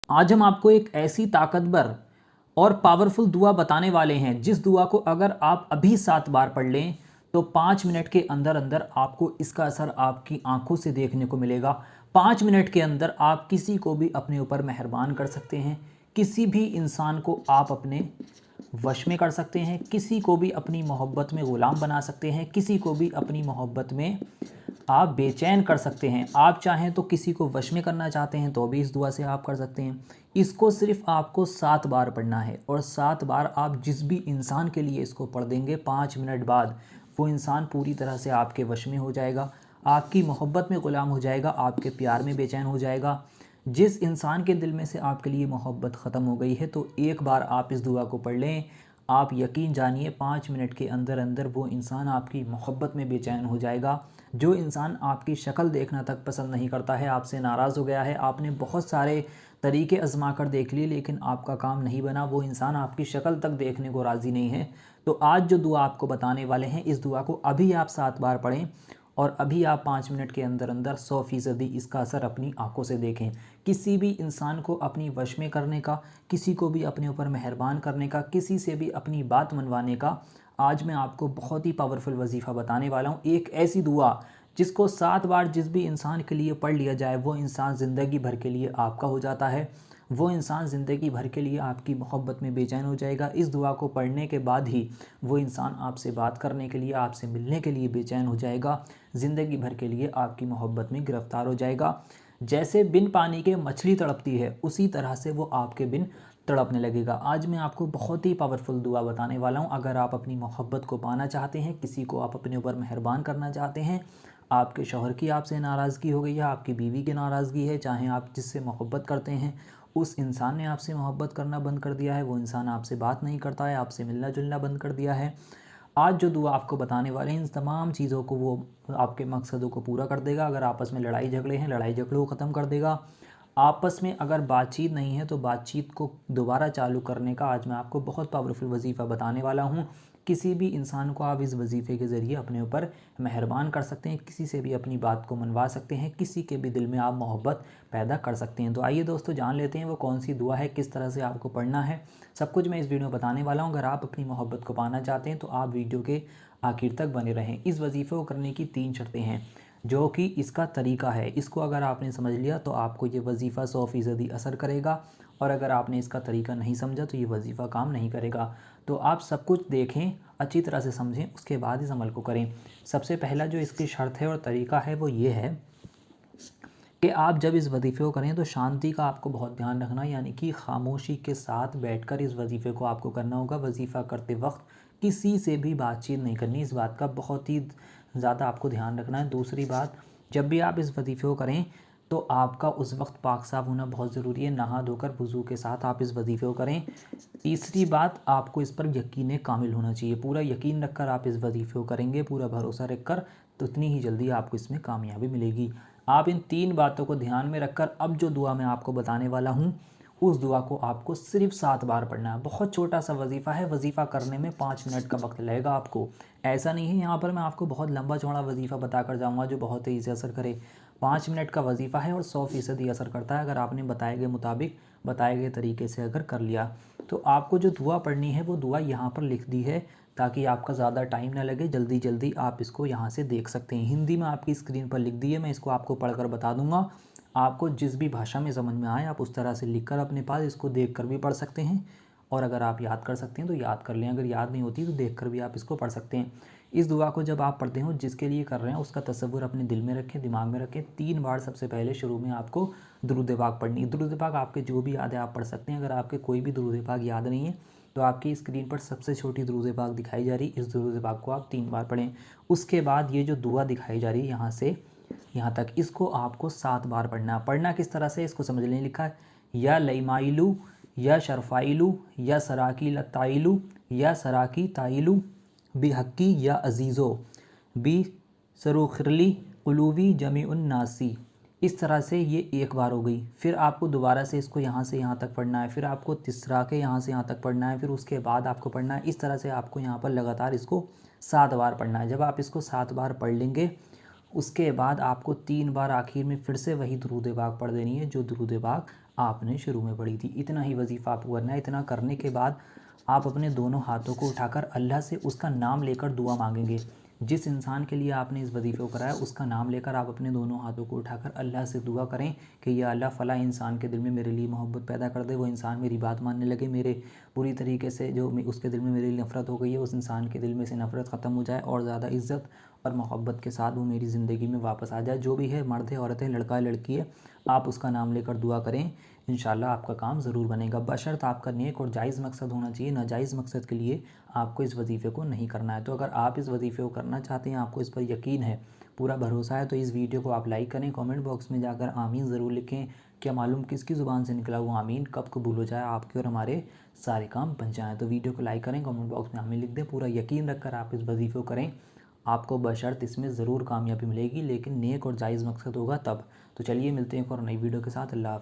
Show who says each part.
Speaker 1: आज हम आपको एक ऐसी ताकतवर और पावरफुल दुआ बताने वाले हैं जिस दुआ को अगर आप अभी 7 बार पढ़ लें तो 5 मिनट के अंदर अंदर आपको इसका असर आपकी आंखों से देखने को मिलेगा। 5 मिनट के अंदर आप किसी को भी अपने ऊपर मेहरबान कर सकते हैं, किसी भी इंसान को आप अपने वश में कर सकते हैं, किसी को भी अपनी मोहब्बत में ग़ुलाम बना सकते हैं, किसी को भी अपनी मोहब्बत में आप बेचैन कर सकते हैं। आप चाहें तो किसी को वश में करना चाहते हैं तो भी इस दुआ से आप कर सकते हैं। इसको सिर्फ आपको 7 बार पढ़ना है और 7 बार आप जिस भी इंसान के लिए इसको पढ़ देंगे 5 मिनट बाद वो इंसान पूरी तरह से आपके वश में हो जाएगा, आपकी मोहब्बत में ग़ुलाम हो जाएगा, आपके प्यार में बेचैन हो जाएगा। जिस इंसान के दिल में से आपके लिए मोहब्बत ख़त्म हो गई है तो एक बार आप इस दुआ को पढ़ लें, आप यकीन जानिए 5 मिनट के अंदर अंदर वो इंसान आपकी मोहब्बत में बेचैन हो जाएगा। जो इंसान आपकी शक्ल देखना तक पसंद नहीं करता है, आपसे नाराज़ हो गया है, आपने बहुत सारे तरीके आजमा कर देख लिए लेकिन आपका काम नहीं बना, वो इंसान आपकी शक्ल तक देखने को राज़ी नहीं है, तो आज जो दुआ आपको बताने वाले हैं इस दुआ को अभी आप 7 बार पढ़ें और अभी आप 5 मिनट के अंदर अंदर 100% इसका असर अपनी आंखों से देखें। किसी भी इंसान को अपनी वश में करने का, किसी को भी अपने ऊपर मेहरबान करने का, किसी से भी अपनी बात मनवाने का आज मैं आपको बहुत ही पावरफुल वजीफ़ा बताने वाला हूँ। एक ऐसी दुआ जिसको 7 बार जिस भी इंसान के लिए पढ़ लिया जाए वो इंसान ज़िंदगी भर के लिए आपका हो जाता है, वो इंसान ज़िंदगी भर के लिए आपकी मोहब्बत में बेचैन हो जाएगा। इस दुआ को पढ़ने के बाद ही वो इंसान आपसे बात करने के लिए, आपसे मिलने के लिए बेचैन हो जाएगा, ज़िंदगी भर के लिए आपकी मोहब्बत में गिरफ़्तार हो जाएगा। जैसे बिन पानी के मछली तड़पती है उसी तरह से वो आपके बिन तड़पने लगेगा। आज मैं आपको बहुत ही पावरफुल दुआ बताने वाला हूँ। अगर आप अपनी मोहब्बत को पाना चाहते हैं, किसी को आप अपने ऊपर मेहरबान करना चाहते हैं, आपके शौहर की आपसे नाराज़गी हो गई है, आपकी बीवी की नाराज़गी है, चाहे आप जिससे मोहब्बत करते हैं उस इंसान ने आपसे मोहब्बत करना बंद कर दिया है, वो इंसान आपसे बात नहीं करता है, आपसे मिलना जुलना बंद कर दिया है, आज जो दुआ आपको बताने वाले हैं इन तमाम चीज़ों को वो आपके मकसदों को पूरा कर देगा। अगर आपस में लड़ाई झगड़े हैं, लड़ाई झगड़ों को ख़त्म कर देगा। आपस में अगर बातचीत नहीं है तो बातचीत को दोबारा चालू करने का आज मैं आपको बहुत पावरफुल वजीफ़ा बताने वाला हूँ। किसी भी इंसान को आप इस वजीफ़े के ज़रिए अपने ऊपर मेहरबान कर सकते हैं, किसी से भी अपनी बात को मनवा सकते हैं, किसी के भी दिल में आप मोहब्बत पैदा कर सकते हैं। तो आइए दोस्तों जान लेते हैं वो कौन सी दुआ है, किस तरह से आपको पढ़ना है, सब कुछ मैं इस वीडियो में बताने वाला हूँ। अगर आप अपनी मोहब्बत को पाना चाहते हैं तो आप वीडियो के आखिर तक बने रहें। इस वजीफ़े को करने की 3 शर्तें हैं जो कि इसका तरीका है। इसको अगर आपने समझ लिया तो आपको ये वजीफ़ा 100% असर करेगा और अगर आपने इसका तरीका नहीं समझा तो ये वजीफ़ा काम नहीं करेगा। तो आप सब कुछ देखें, अच्छी तरह से समझें, उसके बाद इस अमल को करें। सबसे पहला जो इसकी शर्त है और तरीका है वो ये है कि आप जब इस वजीफ़े को करें तो शांति का आपको बहुत ध्यान रखना, यानी कि खामोशी के साथ बैठकर इस वजीफ़े को आपको करना होगा। वजीफ़ा करते वक्त किसी से भी बातचीत नहीं करनी, इस बात का बहुत ही ज़्यादा आपको ध्यान रखना है। दूसरी बात, जब भी आप इस वजीफ़े को करें तो आपका उस वक्त पाक साफ़ होना बहुत ज़रूरी है, नहा धोकर वज़ू के साथ आप इस वजीफ़े को करें। तीसरी बात, आपको इस पर यकीन कामिल होना चाहिए, पूरा यकीन रखकर आप इस वजीफ़े को करेंगे, पूरा भरोसा रखकर, तो उतनी ही जल्दी आपको इसमें कामयाबी मिलेगी। आप इन 3 बातों को ध्यान में रखकर अब जो दुआ मैं आपको बताने वाला हूँ उस दुआ को आपको सिर्फ 7 बार पढ़ना है। बहुत छोटा सा वजीफ़ा है, वजीफ़ा करने में 5 मिनट का वक्त लगेगा आपको। ऐसा नहीं है यहाँ पर मैं आपको बहुत लंबा चौड़ा वजीफ़ा बता कर जाऊँगा जो बहुत तेज़ी से असर करे। 5 मिनट का वजीफ़ा है और 100% असर करता है अगर आपने बताए गए मुताबिक, बताए गए तरीके से अगर कर लिया। तो आपको जो दुआ पढ़नी है वो दुआ यहाँ पर लिख दी है ताकि आपका ज़्यादा टाइम ना लगे, जल्दी जल्दी आप इसको यहाँ से देख सकते हैं। हिंदी में आपकी स्क्रीन पर लिख दी है, मैं इसको आपको पढ़कर बता दूँगा। आपको जिस भी भाषा में समझ में आए आप उस तरह से लिखकर अपने पास इसको देखकर भी पढ़ सकते हैं और अगर आप याद कर सकते हैं तो याद कर लें, अगर याद नहीं होती तो देखकर भी आप इसको पढ़ सकते हैं। इस दुआ को जब आप पढ़ते हो जिसके लिए कर रहे हैं उसका तसव्वुर अपने दिल में रखें, दिमाग में रखें। 3 बार सबसे पहले शुरू में आपको दुरूद पाक पढ़नी है। दुरूद पाक आपके जो भी याद है आप पढ़ सकते हैं। अगर आपके कोई भी दुरूद पाक याद नहीं है तो आपकी स्क्रीन पर सबसे छोटी दुरूद पाक दिखाई जा रही है, इस दुरूद पाक को आप 3 बार पढ़ें। उसके बाद ये जो दुआ दिखाई जा रही है यहाँ से यहाँ तक, इसको आपको 7 बार पढ़ना। पढ़ना किस तरह से इसको समझ लें। लिखा है या लईमाइलू या शरफ़ाइलू या सराकी लताइलू या सराकी ताइलू बिहक्की या अजीज़ो बी सरुखरली कुलूवी जमीउन नासी। इस तरह से ये 1 बार हो गई। फिर आपको दोबारा से इसको यहाँ से यहाँ तक पढ़ना है, फिर आपको तिसरा के यहाँ से यहाँ तक पढ़ना है, फिर उसके बाद आपको पढ़ना है। इस तरह से आपको यहाँ पर लगातार इसको 7 बार पढ़ना है। जब आप इसको 7 बार पढ़ लेंगे उसके बाद आपको 3 बार आखिर में फिर से वही दुरूद पाक पढ़ देनी है जो दुरूद पाक आपने शुरू में पढ़ी थी। इतना ही वजीफ़ा आपको करना है। इतना करने के बाद आप अपने दोनों हाथों को उठाकर अल्लाह से उसका नाम लेकर दुआ मांगेंगे। जिस इंसान के लिए आपने इस वजीफ़े को कराया उसका नाम लेकर आप अपने दोनों हाथों को उठाकर अल्लाह से दुआ करें कि या अल्लाह फ़लाँ इंसान के दिल में मेरे लिए मोहब्बत पैदा कर दे, वो इंसान मेरी बात मानने लगे, मेरे पूरी तरीके से जो उसके दिल में मेरे लिए नफ़रत हो गई है उस इंसान के दिल में से नफ़रत ख़त्म हो जाए और ज़्यादा इज़्ज़त और मोहब्बत के साथ वो मेरी ज़िंदगी में वापस आ जाए। जो भी है, मर्द है, औरत है, लड़का है, लड़की है, आप उसका नाम लेकर दुआ करें। इंशाल्लाह आपका काम ज़रूर बनेगा, बशर्त आपका नेक और जायज़ मकसद होना चाहिए। नाजायज़ मकसद के लिए आपको इस वजीफ़े को नहीं करना है। तो अगर आप इस वजीफ़े को करना चाहते हैं, आपको इस पर यकीन है, पूरा भरोसा है, तो इस वीडियो को आप लाइक करें, कमेंट बॉक्स में जाकर आमीन ज़रूर लिखें। क्या मालूम किसकी ज़ुबान से निकला वो आमीन कब कबूल हो जाए, आपके और हमारे सारे काम बन जाएँ। तो वीडियो को लाइक करें, कमेंट बॉक्स में आमीन लिख दें। पूरा यकीन रखकर आप इस वजीफ़े को करें, आपको बशर्त इसमें ज़रूर कामयाबी मिलेगी, लेकिन नेक और जायज़ मकसद होगा तब। तो चलिए मिलते हैं एक और नई वीडियो के साथ। अल्लाह हाफ़िज़।